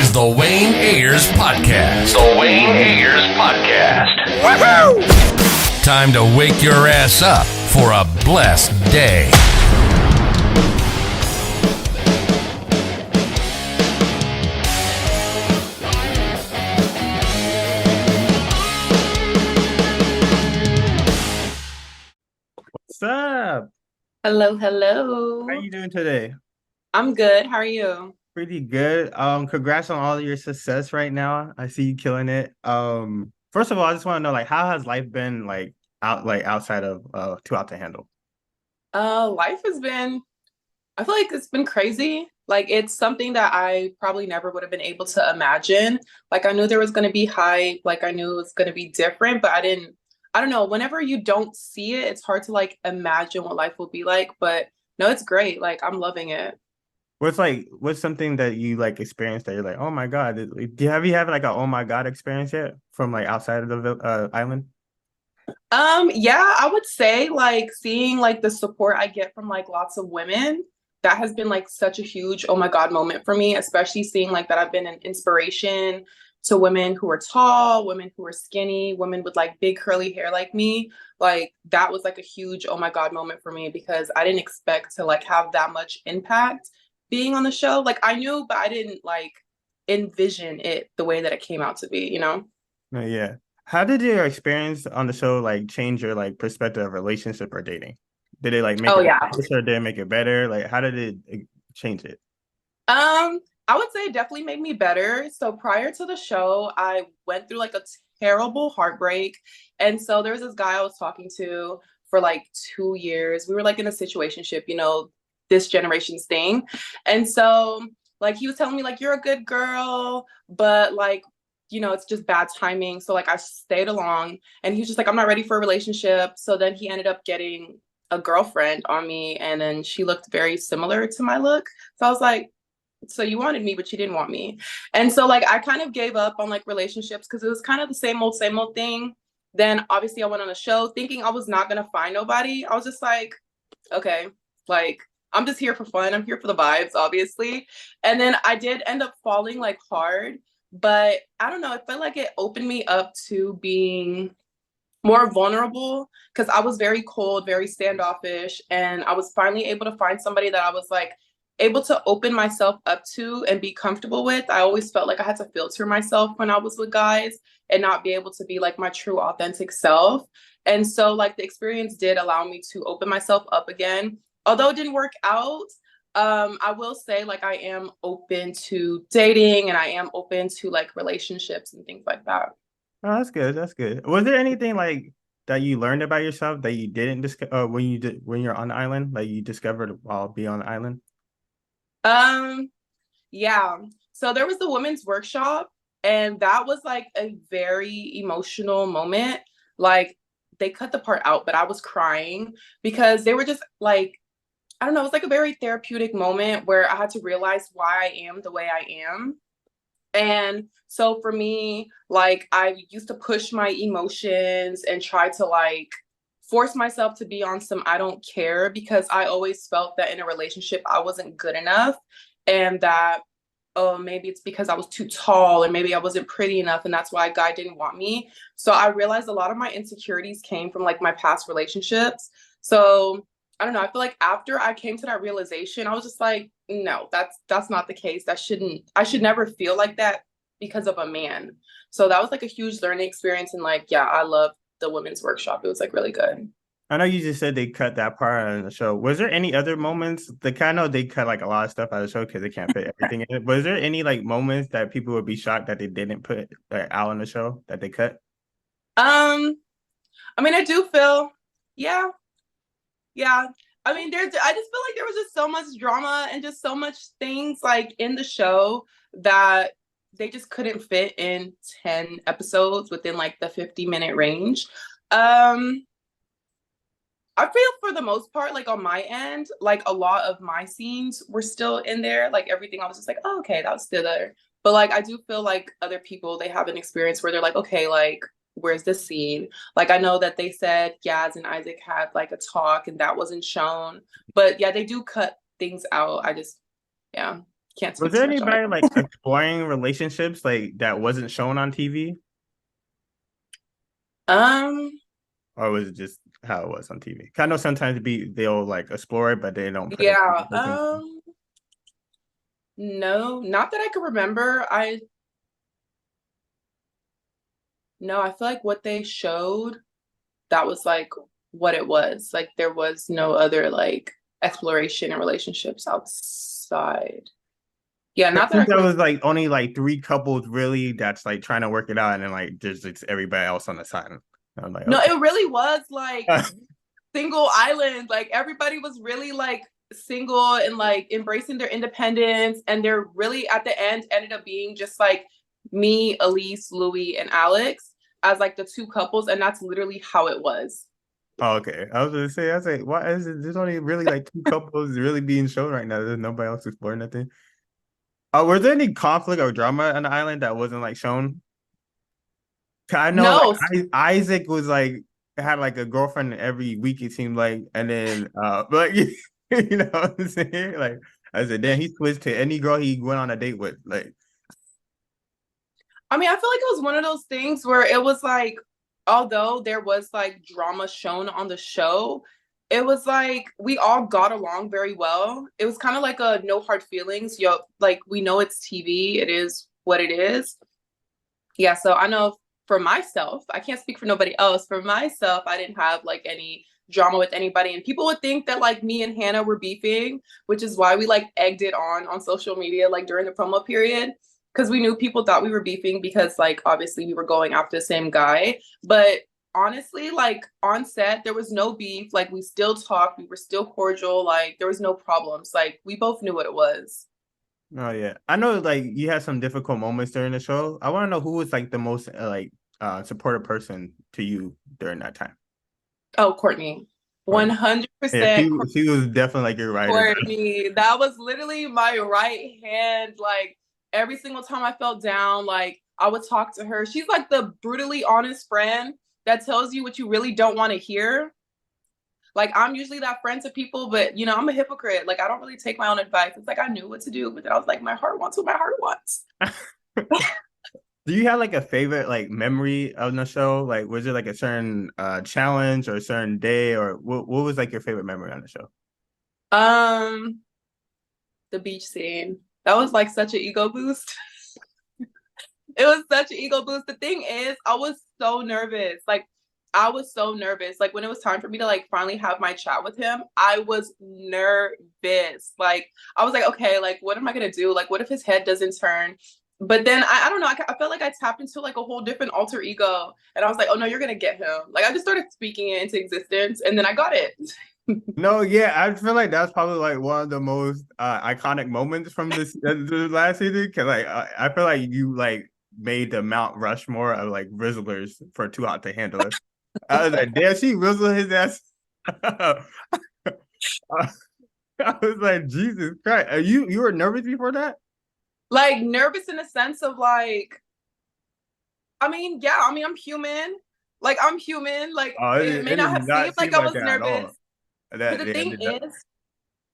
is the Wayne Ayers Podcast. The Wayne Ayers Podcast. Woohoo! Time to wake your ass up for a blessed day. What's up? Hello, hello. How are you doing today? I'm good. How are you? Pretty good. Congrats on all your success right now. I see you killing it. First of all, I just want to know, like, how has life been outside of Too Out to Handle? Life has been, I feel like it's been crazy. Like it's something that I probably never would have been able to imagine. Like I knew there was going to be hype, like I knew it was going to be different, but I don't know, whenever you don't see it, it's hard to like imagine what life will be like, but no, it's great. Like I'm loving it. What's something that you like experienced that you're like, oh my God, have you had like a oh my God experience yet from like outside of the island? Yeah, I would say like seeing like the support I get from like lots of women, that has been like such a huge oh my God moment for me, especially seeing like that I've been an inspiration to women who are tall, women who are skinny, women with like big curly hair like me. Like that was like a huge oh my God moment for me because I didn't expect to like have that much impact being on the show. Like I knew, but I didn't like envision it the way that it came out to be, you know? Yeah. How did your experience on the show like change your like perspective of relationship or dating? Did it like make Oh it yeah. worse or did it make it better? Like how did it change it? I would say it definitely made me better. So prior to the show, I went through like a terrible heartbreak. And so there was this guy I was talking to for like 2 years. We were like in a situationship, you know, this generation's thing. And so like he was telling me like you're a good girl, but like, you know, it's just bad timing. So like I stayed along and he was just like, I'm not ready for a relationship. So then he ended up getting a girlfriend on me and then she looked very similar to my look. So I was like, so you wanted me but you didn't want me. And so like I kind of gave up on like relationships because it was kind of the same old thing. Then obviously I went on a show thinking I was not going to find nobody. I was just like, okay, like I'm just here for fun, I'm here for the vibes obviously. And then I did end up falling like hard, but I don't know, it felt like it opened me up to being more vulnerable because I was very cold, very standoffish, and I was finally able to find somebody that I was like able to open myself up to and be comfortable with. I always felt like I had to filter myself when I was with guys and not be able to be like my true authentic self. And so like the experience did allow me to open myself up again. Although it didn't work out, I will say like I am open to dating and I am open to like relationships and things like that. Oh, that's good. That's good. Was there anything like that you learned about yourself that you didn't discover when you're on the island, like you discovered while being on the island? Um, yeah. So there was the women's workshop, and that was like a very emotional moment. Like they cut the part out, but I was crying because they were just like, I don't know, it was like a very therapeutic moment where I had to realize why I am the way I am. And so for me, like I used to push my emotions and try to like force myself to be on some I don't care because I always felt that in a relationship I wasn't good enough and that oh maybe it's because I was too tall or maybe I wasn't pretty enough and that's why a guy didn't want me. So I realized a lot of my insecurities came from like my past relationships. So I don't know, I feel like after I came to that realization, I was just like, no, that's not the case. I should never feel like that because of a man. So that was like a huge learning experience and like, yeah, I love the women's workshop. It was like really good. I know you just said they cut that part out of the show. Was there any other moments? The kind of they cut like a lot of stuff out of the show because they can't fit everything in it. Was there any like moments that people would be shocked that they didn't put out on the show that they cut? Um, I mean, I do feel, yeah, yeah. I mean, I just feel like there was just so much drama and just so much things like in the show that they just couldn't fit in 10 episodes within like the 50-minute range. Um, I feel for the most part, like on my end, like a lot of my scenes were still in there. Like everything, I was just like, oh, okay, that was still there. But like, I do feel like other people, they have an experience where they're like, okay, like, where's the scene? Like, I know that they said Yaz and Isaac had like a talk and that wasn't shown. But yeah, they do cut things out. Yeah. Can't Was speak there too much on anybody like it. exploring relationships like that wasn't shown on TV, um, or was it just how it was on TV? I know sometimes they'll like explore it, but they don't put it. yeah. No, not that I can remember. I feel like what they showed, that was like what it was. Like there was no other like exploration and relationships outside. Yeah, I not that I think can there remember. was like only like three couples really that's like trying to work it out, and then like there's just everybody else on the side. I'm like, No, okay. it really was like single island. Like everybody was really like single and like embracing their independence. And they're really at the end ended up being just like me, Elise, Louis, and Alex as like the two couples. And that's literally how it was. Oh, okay. I was gonna say, I was like, why is it? There's only really like two couples really being shown right now. There's nobody else exploring nothing. Was there any conflict or drama on the island that wasn't like shown? 'Cause I know like No, Isaac was like had like a girlfriend every week it seemed like, and then but you know what I'm saying? Like I said, then he switched to any girl he went on a date with. Like, I mean, I feel like it was one of those things where it was like, although there was like drama shown on the show, it was like we all got along very well. It was kind of like a no hard feelings. Yo, like we know it's TV, it is what it is. Yeah, so I know for myself, I can't speak for nobody else. For myself, I didn't have like any drama with anybody. And people would think that like me and Hannah were beefing, which is why we like egged it on social media like during the promo period. Because we knew people thought we were beefing because like obviously we were going after the same guy. But honestly, like on set, there was no beef. Like we still talked, we were still cordial, like there was no problems. Like we both knew what it was. oh yeah, I know like you had some difficult moments during the show. I want to know who was like the most supportive person to you during that time. Oh, Courtney. Courtney. Yeah, 100% she was definitely like your writer. Courtney. That was literally my right hand. Like every single time I felt down, like I would talk to her. She's like the brutally honest friend that tells you what you really don't want to hear. Like I'm usually that friend to people, but you know, I'm a hypocrite. Like I don't really take my own advice. It's like I knew what to do, but then I was like, my heart wants what my heart wants. Do you have like a favorite like memory of the show? Like, was it like a certain challenge or a certain day, or what was like your favorite memory on the show? Um, the beach scene. That was like such an ego boost. It was such an ego boost. The thing is, I was so nervous. Like, I was so nervous. Like, when it was time for me to like finally have my chat with him, I was nervous. Like, I was like, okay, like, what am I gonna do? Like, what if his head doesn't turn? But then I don't know. I felt like I tapped into like a whole different alter ego, and I was like, oh no, you're gonna get him. Like, I just started speaking it into existence, and then I got it. No, yeah, I feel like that's probably like one of the most iconic moments from the last season. Cause like I feel like you like made the Mount Rushmore of like Rizzlers for Too Hot to Handle It. I was like, damn, she Rizzled his ass. I was like, Jesus Christ. You were nervous before that? Like nervous in the sense of like, I mean, yeah, I mean, I'm human. Like I'm human. Like Oh, it may it not did have seemed not like seem I like was that at nervous. all. But That the yeah, thing did not. is,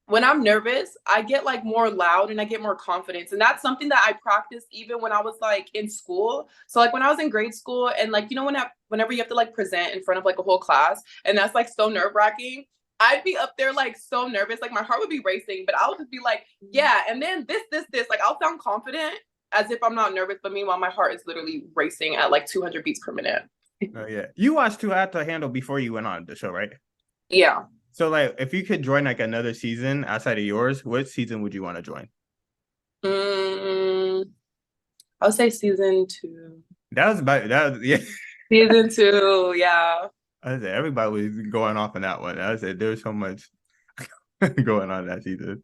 when I'm nervous, I get like more loud and I get more confidence. And that's something that I practiced even when I was like in school. So like when I was in grade school and like, you know, whenever you have to like present in front of like a whole class and that's like so nerve wracking, I'd be up there like so nervous. Like my heart would be racing, but I'll just be like, yeah. And then this, like I'll sound confident as if I'm not nervous. But meanwhile, my heart is literally racing at like 200 beats per minute. Oh yeah. You watched Too Hot to Handle before you went on the show, right? Yeah. So like if you could join like another season outside of yours, what season would you want to join? Mm, I would say season two. That was yeah. Season two, yeah. I said everybody was going off on that one. I said there's so much going on that season.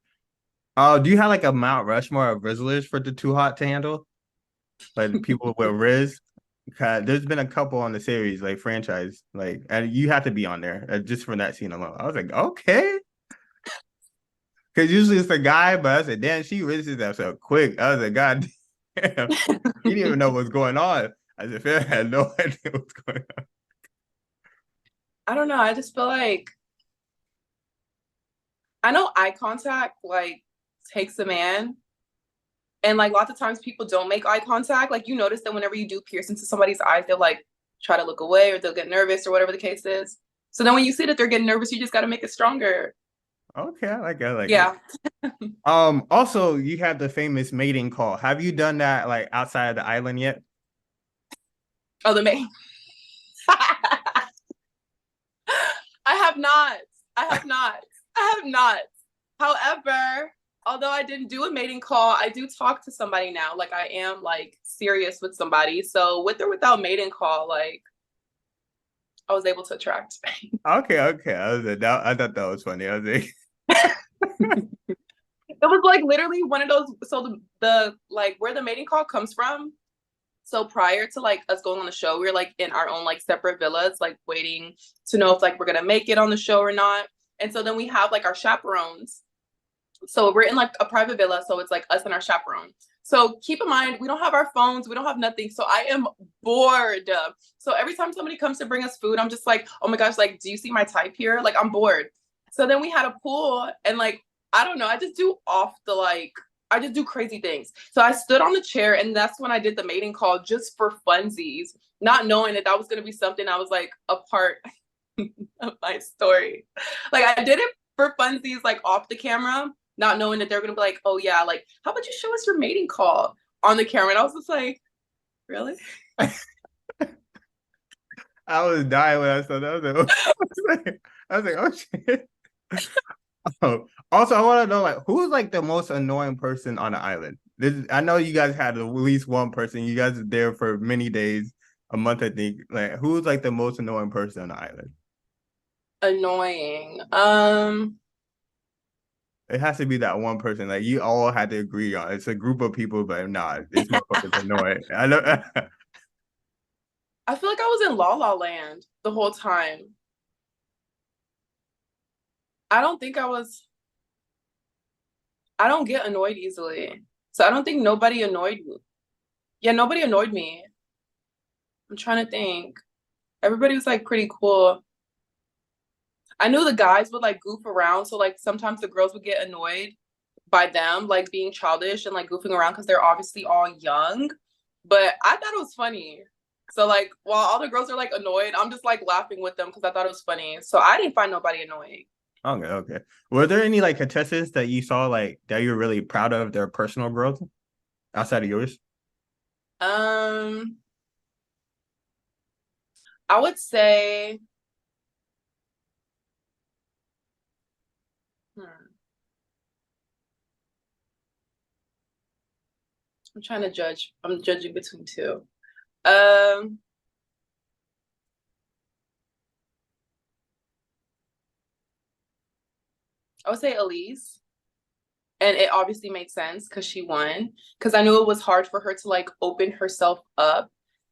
Oh, do you have like a Mount Rushmore of Rizzlers for the Too Hot to Handle? Like the people with Riz? There's been a couple on the series, like franchise, like, and you have to be on there just for that scene alone. I was like, okay, because usually it's the guy, but I said, damn, she raises that so quick. I was like, God damn, he didn't even know what's going on. I said, Fair had no idea what's going on. I don't know. I just feel like I know eye contact like takes a man, And like lots of times people don't make eye contact. Like you notice that whenever you do pierce into somebody's eyes, they'll like try to look away or they'll get nervous or whatever the case is. So then when you see that they're getting nervous, you just got to make it stronger. Okay, I like it. I like Yeah. it. Also, you have the famous mating call. Have you done that like outside of the island yet? Oh, the main. I have not. I have not. I have not. However, although I didn't do a mating call, I do talk to somebody now. Like I am like serious with somebody. So with or without mating call, like I was able to attract. Okay. I thought that was funny. I was like, It was like literally one of those. So the like where the mating call comes from. So prior to like us going on the show, we were like in our own like separate villas, like waiting to know if like we're gonna make it on the show or not. And so then we have like our chaperones. So we're in like a private villa, so it's like us and our chaperone. So keep in mind, we don't have our phones, we don't have nothing. So I am bored. So every time somebody comes to bring us food, I'm just like, oh my gosh, like, do you see my type here? Like, I'm bored. So then we had a pool, and like, I don't know, I just do off the like, I just do crazy things. So I stood on the chair, and that's when I did the mating call just for funsies, not knowing that that was going to be something I was like a part of my story. Like, I did it for funsies, like off the camera, not knowing that they're gonna be like, oh yeah, like, how about you show us your mating call on the camera? And I was just like, really? I was dying when I saw that. I was like, oh shit. Oh, also, I want to know like who's like the most annoying person on the island. I know you guys had at least one person. You guys are there for many days, a month, I think. Like, who's like the most annoying person on the island? Annoying. It has to be that one person. Like you all had to agree on. It's a group of people, but nah, this motherfucker's annoying. I know. I feel like I was in La La Land the whole time. I don't think I was. I don't get annoyed easily, so I don't think nobody annoyed me. Yeah, nobody annoyed me. I'm trying to think. Everybody was like pretty cool. I knew the guys would like goof around, so like sometimes the girls would get annoyed by them like being childish and like goofing around because they're obviously all young. But I thought it was funny. So like while all the girls are like annoyed, I'm just like laughing with them because I thought it was funny. So I didn't find nobody annoying. Okay. Were there any like contestants that you saw like that you were really proud of their personal growth outside of yours? Um, I would say, hmm, I'm trying to judge. I'm judging between two. Um, I would say Elise. And it obviously made sense because she won. Because I knew it was hard for her to like open herself up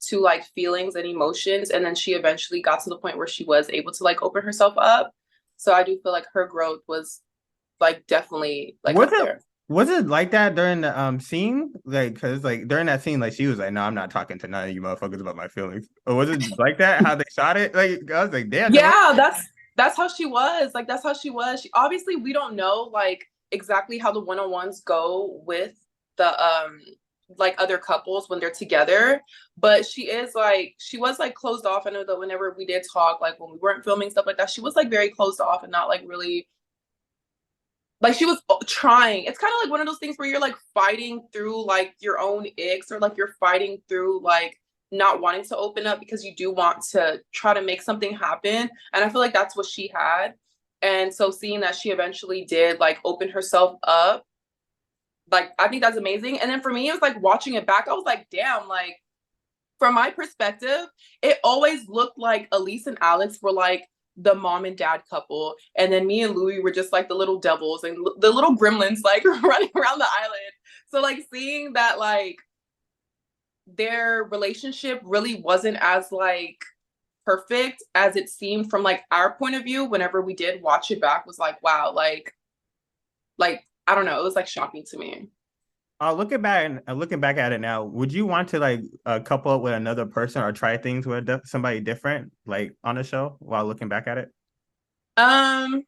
to like feelings and emotions. And then she eventually got to the point where she was able to like open herself up. So I do feel like her growth was like definitely like Was up it there. was it like that during the scene? Like, cause like during that scene, like she was like, "No, I'm not talking to none of you motherfuckers about my feelings." Or was it like that? How they shot it? Like, I was like, "Damn, girl." Yeah, that's how she was. Like that's how she was. She obviously we don't know like exactly how the one-on-ones go with the like other couples when they're together, but she was like closed off. I know that whenever we did talk, like when we weren't filming stuff like that, she was like very closed off and not like really like she was trying. It's kind of like one of those things where you're like fighting through like your own icks or like you're fighting through like not wanting to open up because you do want to try to make something happen. And I feel like that's what she had. And so seeing that she eventually did like open herself up, like I think that's amazing. And then for me, it was like watching it back, I was like, damn, like from my perspective, it always looked like Elise and Alex were like the mom and dad couple. And then me and Louis were just like the little devils and the little gremlins like running around the island. So like seeing that like their relationship really wasn't as like perfect as it seemed from like our point of view whenever we did watch it back was like, wow, like I don't know, it was like shocking to me. Looking back at it now, would you want to like couple up with another person or try things with somebody different, like on the show? While looking back at it, Um,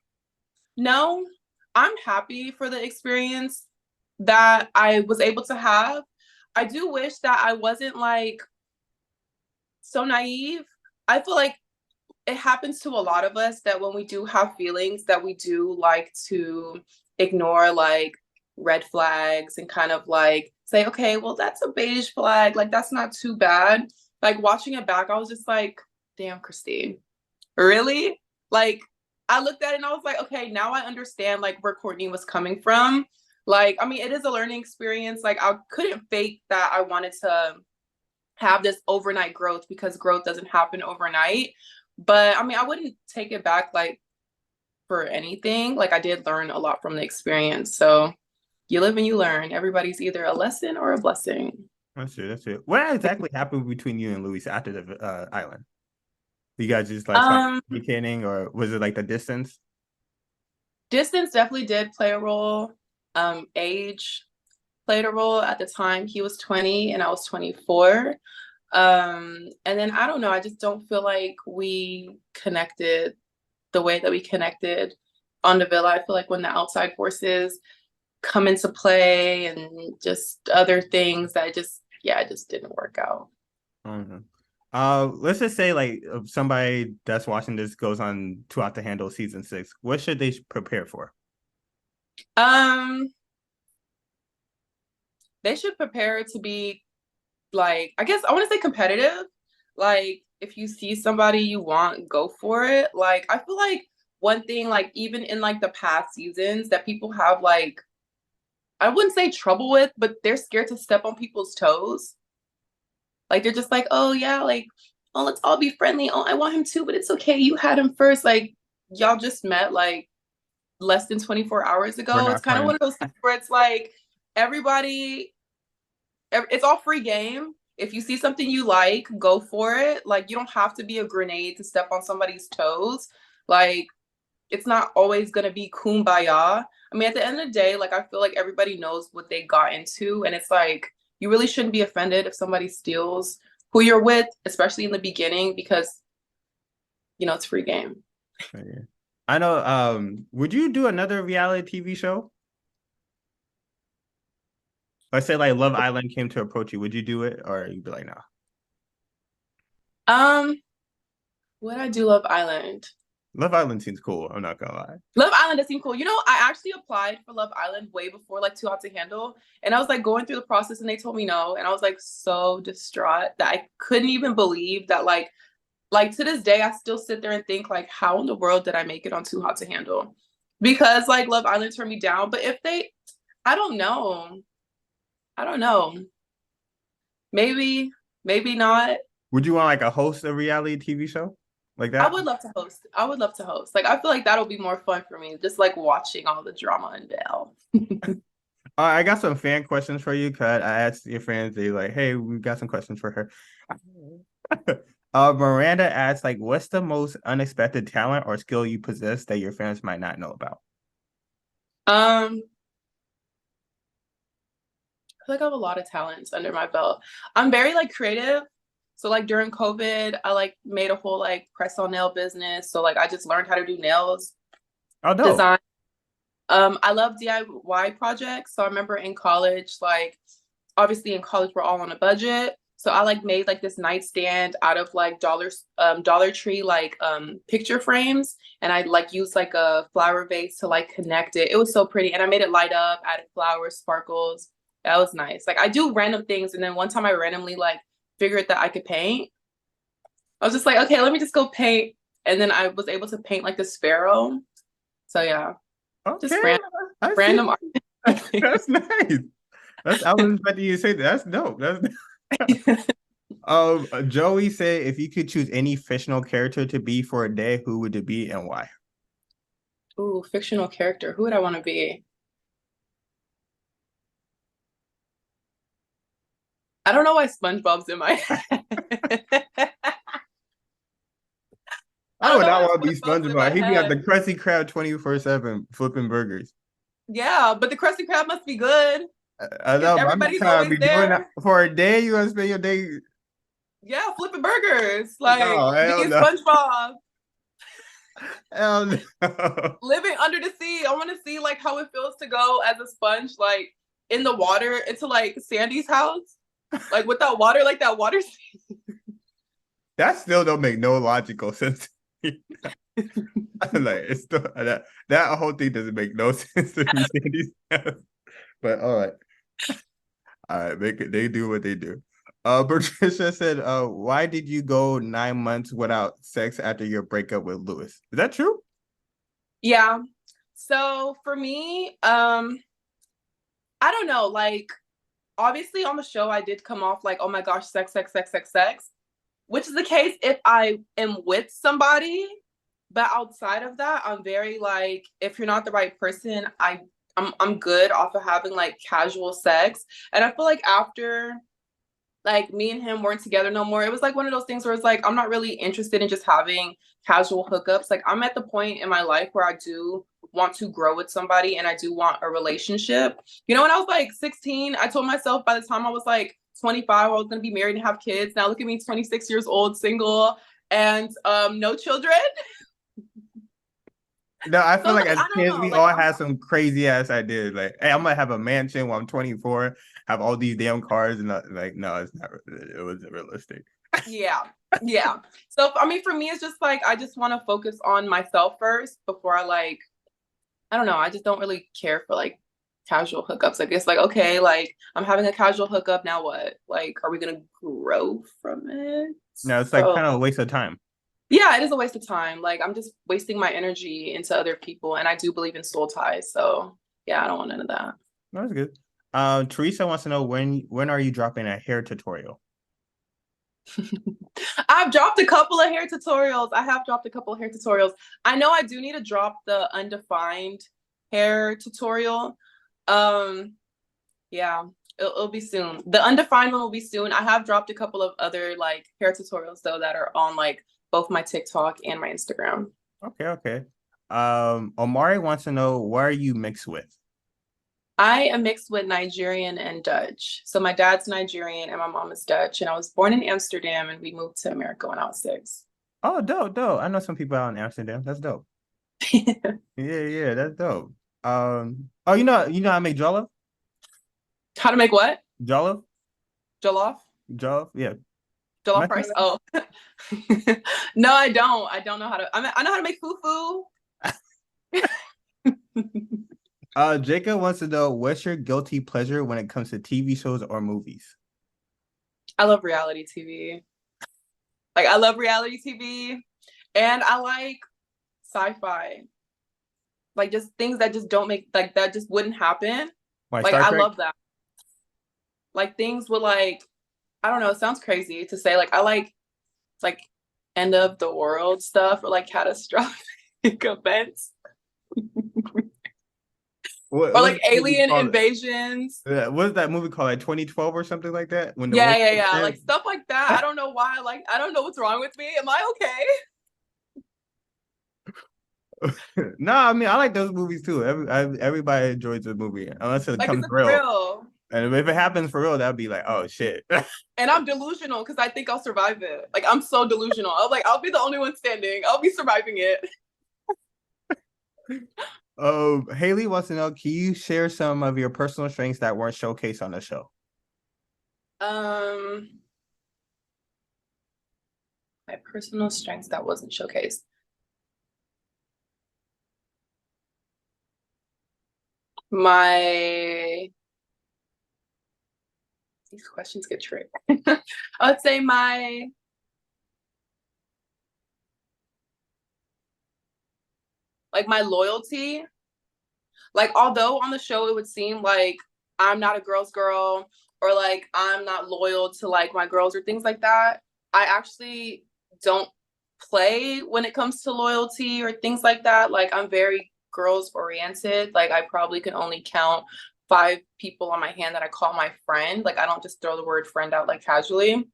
no, I'm happy for the experience that I was able to have. I do wish that I wasn't like so naive. I feel like it happens to a lot of us that when we do have feelings that we do like to ignore like red flags and kind of like say, okay, well, that's a beige flag. Like, that's not too bad. Like, watching it back, I was just like, damn, Christine, really? Like, I looked at it and I was like, okay, now I understand like where Courtney was coming from. Like, I mean, it is a learning experience. Like, I couldn't fake that I wanted to have this overnight growth because growth doesn't happen overnight. But I mean, I wouldn't take it back like for anything. Like, I did learn a lot from the experience. So you live and you learn. Everybody's either a lesson or a blessing. That's true. That's true. What exactly happened between you and Luis after the island? You guys just like started communicating, or was it like the distance? Distance definitely did play a role. Age played a role. At the time, he was 20 and I was 24. And then I don't know, I just don't feel like we connected the way that we connected on the villa. I feel like when the outside forces come into play and just other things that just, yeah, it just didn't work out. Mm-hmm. Let's just say like if somebody that's watching this goes on Too Hot to Handle season 6, what should they prepare for? They should prepare to be like, I guess I want to say competitive. Like, if you see somebody you want, go for it. Like, I feel like one thing, like even in like the past seasons that people have like, I wouldn't say trouble with, but they're scared to step on people's toes. Like, they're just like, oh yeah, like, oh, let's all be friendly. Oh, I want him too, but it's okay. You had him first. Like, y'all just met like less than 24 hours We're ago. It's not kind of friends. one of those things where it's like everybody, it's all free game. If you see something you like, go for it. Like, you don't have to be a grenade to step on somebody's toes. Like, it's not always going to be kumbaya. I mean, at the end of the day, like, I feel like everybody knows what they got into. And it's like, you really shouldn't be offended if somebody steals who you're with, especially in the beginning, because, you know, it's free game. Yeah. I know. Would you do another reality TV show? Let's say like Love Island came to approach you. Would you do it, or you'd be like, nah? Would I do Love Island? Love Island seems cool. I'm not gonna lie. Love Island does seem cool. You know, I actually applied for Love Island way before like Too Hot to Handle. And I was like going through the process and they told me no. And I was like so distraught that I couldn't even believe that like to this day, I still sit there and think like, how in the world did I make it on Too Hot to Handle? Because like Love Island turned me down. But if they, I don't know. I don't know. Maybe, maybe not. Would you want like a host a reality TV show like that? I would love to host. I would love to host. Like, I feel like that'll be more fun for me, just like watching all the drama unveil. I got some fan questions for you, because I asked your fans, they like, hey, we got some questions for her. Miranda asked, like, what's the most unexpected talent or skill you possess that your fans might not know about? I feel like I have a lot of talents under my belt. I'm very like creative. So like during COVID, I like made a whole like press on nail business. So like I just learned how to do nails, Oh, no. design. I love DIY projects. So I remember in college, like obviously in college we're all on a budget. So I like made like this nightstand out of like Dollar Tree like picture frames, and I like used like a flower vase to like connect it. It was so pretty, and I made it light up, added flowers, sparkles. That was nice. Like I do random things, and then one time I randomly like figured that I could paint. I was just like, okay, let me just go paint, and then I was able to paint like the sparrow. So yeah, Okay, just random art. That's nice. I was expecting you to say that. That's dope. Joey said, if you could choose any fictional character to be for a day, who would it be and why? Ooh, fictional character. Who would I want to be? I don't know why SpongeBob's in my head. I would not want to be SpongeBob. He'd be at the Krusty Krab 24/7 flipping burgers. Yeah, but the Krusty Krab must be good. I know. Everybody's always there. Doing that for a day. You want to spend your day? Yeah, flipping burgers. Like being no. SpongeBob. Hell no. Living under the sea. I want to see like how it feels to go as a sponge, like in the water into like Sandy's house, like without water, like that water. That still don't make no logical sense. Like it's still that whole thing doesn't make no sense to me. Sandy's house. But all right, they do what they do. Patricia said, why did you go 9 months without sex after your breakup with Lewis? Is that true? Yeah. So for me, I don't know, like obviously on the show I did come off like, oh my gosh, sex, sex, sex, sex, sex, which is the case if I am with somebody. But outside of that, I'm very like, if you're not the right person, I'm good off of having like casual sex. And I feel like after like me and him weren't together no more, it was like one of those things where it's like I'm not really interested in just having casual hookups. Like I'm at the point in my life where I do want to grow with somebody and I do want a relationship. You know, when I was like 16, I told myself by the time I was like 25 I was going to be married and have kids. Now look at me, 26 years old, single, and no children. No, I feel So like like, as I don't kids know, we like all had some crazy ass ideas. Like, hey, I'm gonna have a mansion when I'm 24, have all these damn cars, and like, no, it's not. It wasn't realistic. yeah. So I mean, for me, it's just like I just want to focus on myself first before I like, I don't know, I just don't really care for like casual hookups. I guess like, okay, like I'm having a casual hookup, now what? Like, are we gonna grow from it? No, it's like So kind of a waste of time. yeah, it is a waste of time. Like I'm just wasting my energy into other people, and I do believe in soul ties. So yeah, I don't want none of that. No, that's good. Teresa wants to know when are you dropping a hair tutorial? I've dropped a couple of hair tutorials. I have dropped a couple of hair tutorials. I know I do need to drop the undefined hair tutorial. Yeah, it'll be soon. The undefined one will be soon. I have dropped a couple of other like hair tutorials though that are on like both my TikTok and my Instagram. Okay. Omari wants to know, why are you mixed with? I am mixed with Nigerian and Dutch. So my dad's Nigerian and my mom is Dutch. And I was born in Amsterdam and we moved to America when I was 6. Oh, dope. I know some people out in Amsterdam. That's dope. Yeah, that's dope. Oh, you know how to make jollof? How to make what? Jollof? Jollof? Jollof? Yeah. Jollof rice? Oh. No, I don't. I don't know how to. I know how to make fufu. Jacob wants to know, what's your guilty pleasure when it comes to TV shows or movies? I love reality TV. Like I love reality TV, and I like sci-fi. Like just things that just don't make like that just wouldn't happen. Why, Like Star I Trek? love that. Like things with like, I don't know, it sounds crazy to say. Like I like end of the world stuff or like catastrophic events. Or What's like that movie alien called? invasions. What's that movie called? Like 2012 or something like that? When the Yeah. Like stuff like that. I don't know why. Like I don't know what's wrong with me. Am I okay? No, I mean I like those movies too. Everybody enjoys the movie unless it Like is comes it real. real? And if it happens for real, that'd be like, oh shit. And I'm delusional because I think I'll survive it. Like I'm so delusional. I'm like, I'll be the only one standing. I'll be surviving it. Haley wants to know, can you share some of your personal strengths that weren't showcased on the show? My personal strengths that wasn't showcased. These questions get tricky. I would say my loyalty. Like although on the show it would seem like I'm not a girl's girl or like I'm not loyal to like my girls or things like that, I actually don't play when it comes to loyalty or things like that. Like I'm very girls oriented. Like I probably can only count 5 people on my hand that I call my friend. Like I don't just throw the word friend out like casually.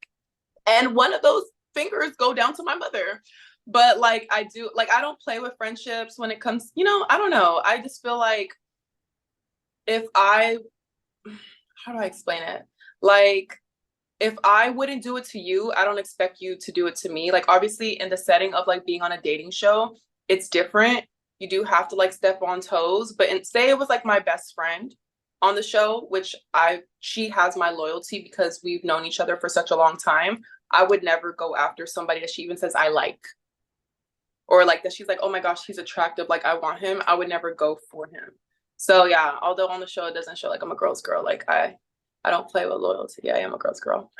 And one of those fingers go down to my mother. But like I do, like I don't play with friendships when it comes, I don't know. I just feel like how do I explain it? Like if I wouldn't do it to you, I don't expect you to do it to me. Like obviously in the setting of like being on a dating show, it's different. You do have to like step on toes, but say it was like my best friend on the show, which she has my loyalty because we've known each other for such a long time. I would never go after somebody that she even says I like, or like that she's like, oh my gosh, he's attractive, like I want him. I would never go for him. So yeah, although on the show it doesn't show like I'm a girl's girl, like I don't play with loyalty. I am a girl's girl.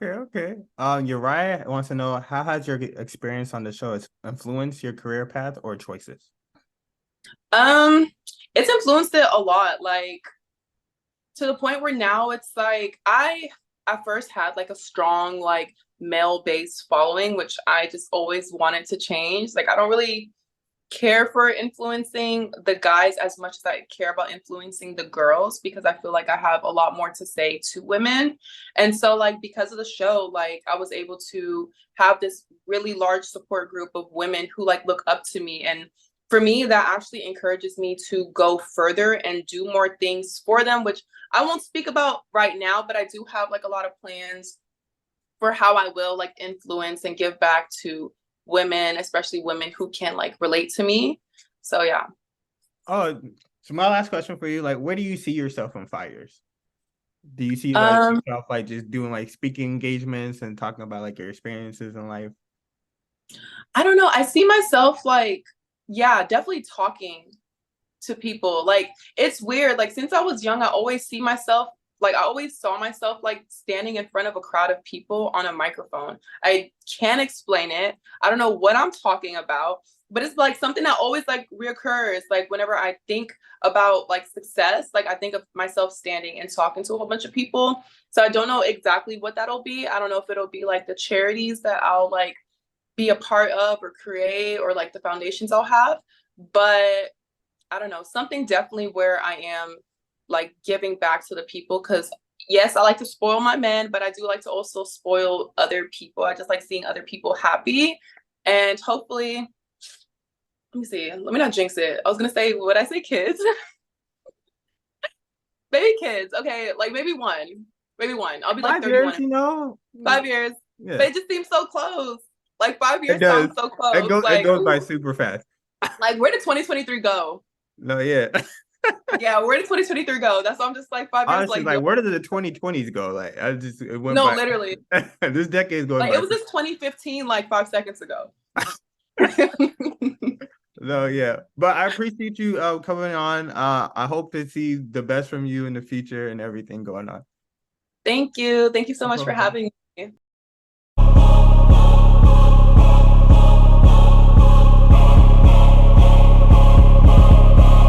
Okay. Uriah wants to know, how has your experience on the show influenced your career path or choices? It's influenced it a lot, like to the point where now it's like I at first had like a strong like male-based following, which I just always wanted to change. Like I don't really care for influencing the guys as much as I care about influencing the girls, because I feel like I have a lot more to say to women. And so like because of the show, like I was able to have this really large support group of women who like look up to me. And for me, that actually encourages me to go further and do more things for them, which I won't speak about right now, but I do have like a lot of plans for how I will like influence and give back to women, especially women who can like relate to me. So yeah. Oh, so my last question for you, like, where do you see yourself in 5 years? Do you see like yourself like just doing like speaking engagements and talking about like your experiences in life? I don't know. I see myself like, yeah, definitely talking to people. Like it's weird. Like since I was young, I always saw myself like standing in front of a crowd of people on a microphone. I can't explain it. I don't know what I'm talking about, but it's like something that always like reoccurs. Like whenever I think about like success, like I think of myself standing and talking to a whole bunch of people. So I don't know exactly what that'll be. I don't know if it'll be like the charities that I'll like be a part of or create, or like the foundations I'll have. But I don't know, something definitely where I am like giving back to the people, because yes, I like to spoil my men, but I do like to also spoil other people. I just like seeing other people happy. And hopefully, let me see, let me not jinx it. I was gonna say, would I say kids? Maybe kids. Okay, like maybe one. I'll be like 5 years, 31. you know? 5 years. Yeah. But it just seems so close. Like 5 years It does. sounds so close. It goes by super fast. Like where did 2023 go? No, yeah. Yeah, where did 2023 go? That's why I'm just like 5 years. Honestly, like where did the 2020s go? Like it went no, by. literally. This decade's going Like by. it was just 2015, like 5 seconds ago. No, yeah. But I appreciate you coming on. I hope to see the best from you in the future and everything going on. Thank you. Thank you so No much for problem. having me.